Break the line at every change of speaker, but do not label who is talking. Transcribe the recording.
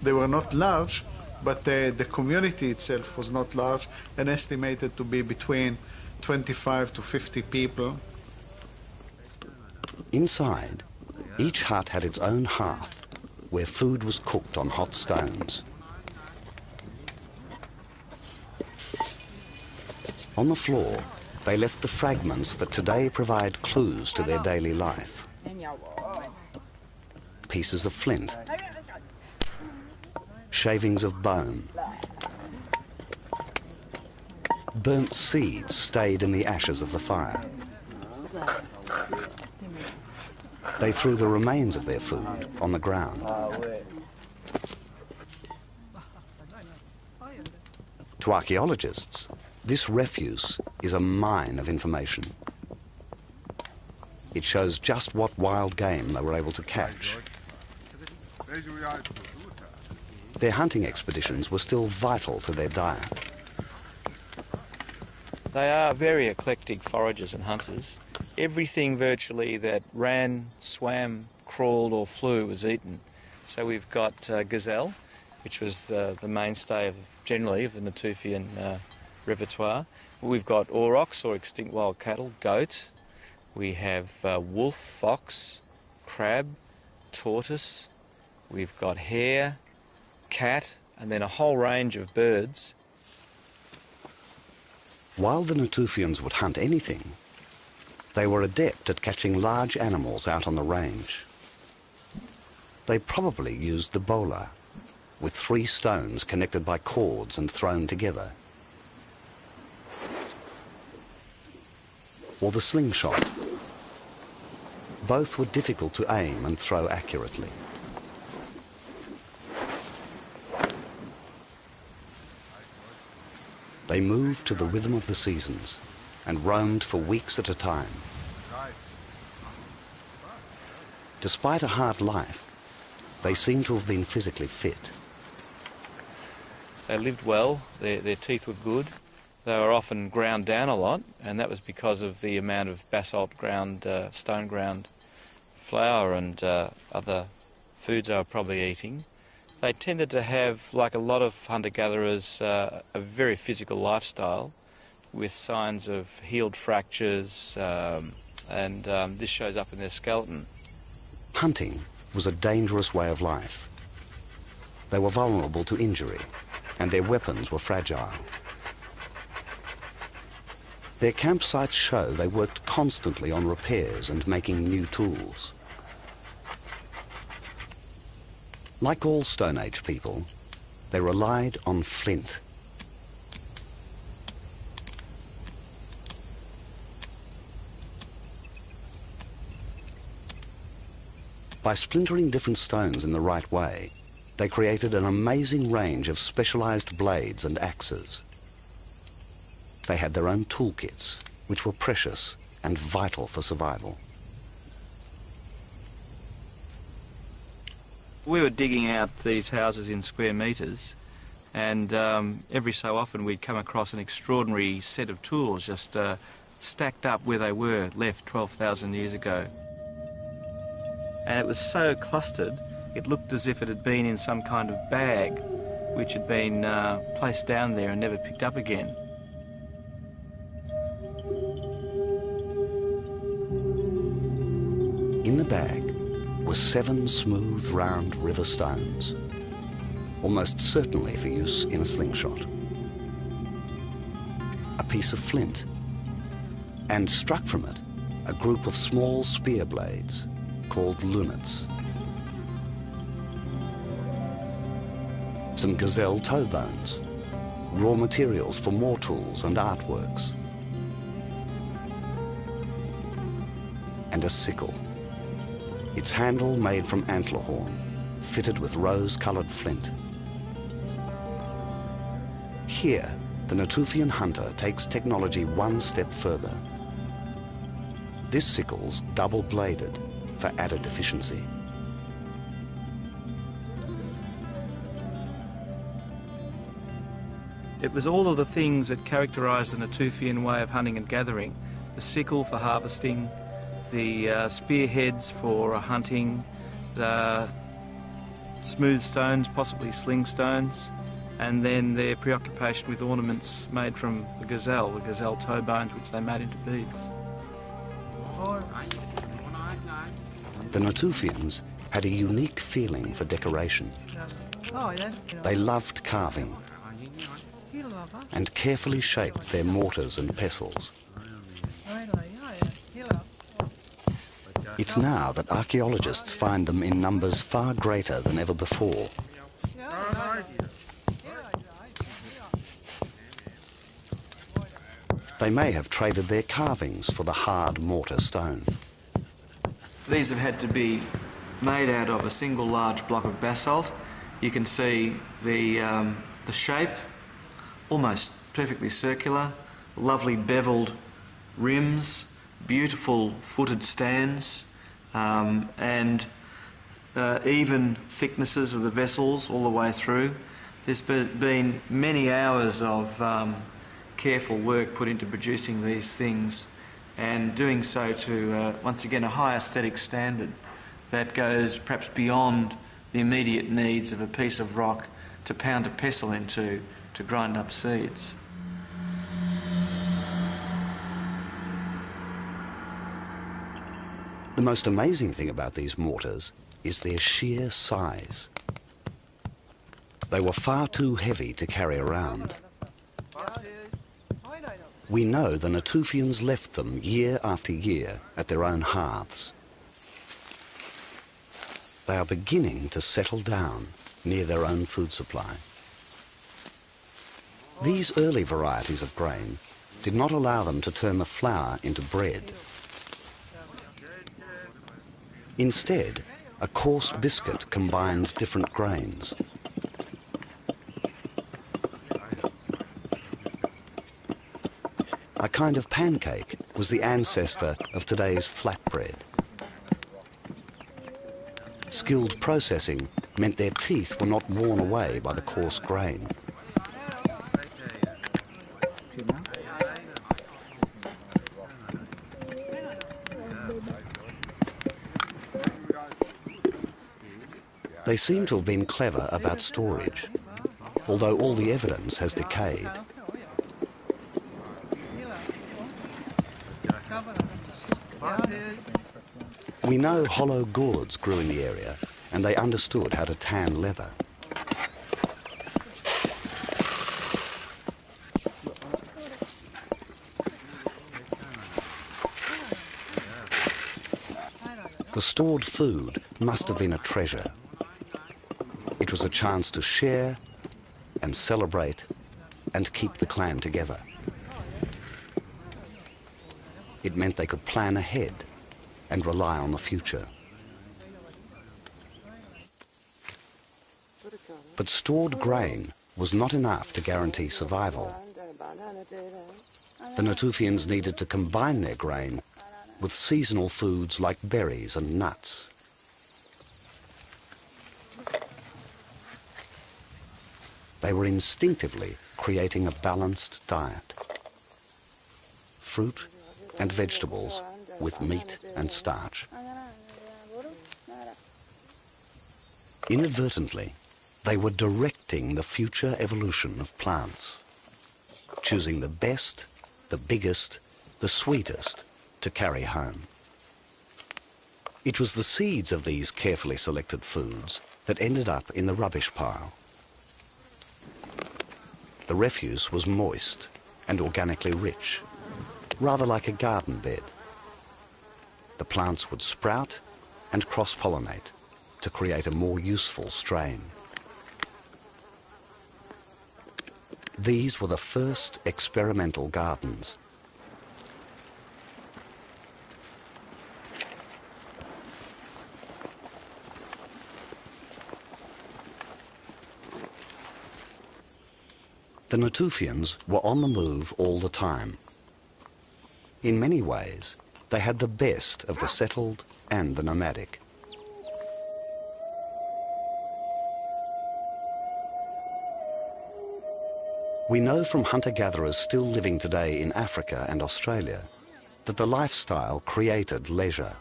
They were not large, but the community itself was not large and estimated to be between 25 to 50 people.
Inside, each hut had its own hearth where food was cooked on hot stones. On the floor, they left the fragments that today provide clues to their daily life. Pieces of flint, shavings of bone, burnt seeds stayed in the ashes of the fire. They threw the remains of their food on the ground. To archaeologists, this refuse is a mine of information. It shows just what wild game they were able to catch. Their hunting expeditions were still vital to their diet.
They are very eclectic foragers and hunters. Everything virtually that ran, swam, crawled or flew was eaten. So we've got gazelle, which was the mainstay generally of the Natufian repertoire. We've got aurochs, or extinct wild cattle, goat. We have wolf, fox, crab, tortoise. We've got hare, cat, and then a whole range of birds.
While the Natufians would hunt anything, they were adept at catching large animals out on the range. They probably used the bola, with 3 stones connected by cords and thrown together. Or the slingshot. Both were difficult to aim and throw accurately. They moved to the rhythm of the seasons and roamed for weeks at a time. Despite a hard life, they seem to have been physically fit.
They lived well, their teeth were good. They were often ground down a lot, and that was because of the amount of basalt ground, stone ground flour and other foods they were probably eating. They tended to have, like a lot of hunter-gatherers, a very physical lifestyle with signs of healed fractures, and this shows up in their skeleton.
Hunting was a dangerous way of life. They were vulnerable to injury, and their weapons were fragile. Their campsites show they worked constantly on repairs and making new tools. Like all Stone Age people, they relied on flint. By splintering different stones in the right way, they created an amazing range of specialized blades and axes. They had their own toolkits, which were precious and vital for survival.
We were digging out these houses in square metres, and every so often we'd come across an extraordinary set of tools just stacked up where they were, left 12,000 years ago. And it was so clustered, it looked as if it had been in some kind of bag, which had been placed down there and never picked up again.
In the bag were 7 smooth, round river stones, almost certainly for use in a slingshot. A piece of flint, and struck from it, a group of small spear blades called lunets. Some gazelle toe bones, raw materials for more tools and artworks. And a sickle. Its handle made from antler horn, fitted with rose-coloured flint. Here, the Natufian hunter takes technology one step further. This sickle's double-bladed for added efficiency.
It was all of the things that characterised the Natufian way of hunting and gathering. The sickle for harvesting, the spearheads for hunting, the smooth stones, possibly sling stones, and then their preoccupation with ornaments made from the gazelle toe bones, which they made into beads.
The Natufians had a unique feeling for decoration. They loved carving and carefully shaped their mortars and pestles. It's now that archaeologists find them in numbers far greater than ever before. They may have traded their carvings for the hard mortar stone.
These have had to be made out of a single large block of basalt. You can see the shape, almost perfectly circular, lovely beveled rims, beautiful footed stands, and even thicknesses of the vessels all the way through. There's been many hours of careful work put into producing these things, and doing so to, once again, a high aesthetic standard that goes perhaps beyond the immediate needs of a piece of rock to pound a pestle into to grind up seeds.
The most amazing thing about these mortars is their sheer size. They were far too heavy to carry around. We know the Natufians left them year after year at their own hearths. They are beginning to settle down near their own food supply. These early varieties of grain did not allow them to turn the flour into bread. Instead, a coarse biscuit combined different grains. A kind of pancake was the ancestor of today's flatbread. Skilled processing meant their teeth were not worn away by the coarse grain. They seem to have been clever about storage, although all the evidence has decayed. We know hollow gourds grew in the area, and they understood how to tan leather. The stored food must have been a treasure. It was a chance to share and celebrate and keep the clan together. It meant they could plan ahead and rely on the future. But stored grain was not enough to guarantee survival. The Natufians needed to combine their grain with seasonal foods like berries and nuts. They were instinctively creating a balanced diet. Fruit and vegetables with meat and starch. Inadvertently, they were directing the future evolution of plants, choosing the best, the biggest, the sweetest to carry home. It was the seeds of these carefully selected foods that ended up in the rubbish pile. The refuse was moist and organically rich, rather like a garden bed. The plants would sprout and cross-pollinate to create a more useful strain. These were the first experimental gardens. The Natufians were on the move all the time. In many ways, they had the best of the settled and the nomadic. We know from hunter-gatherers still living today in Africa and Australia that the lifestyle created leisure.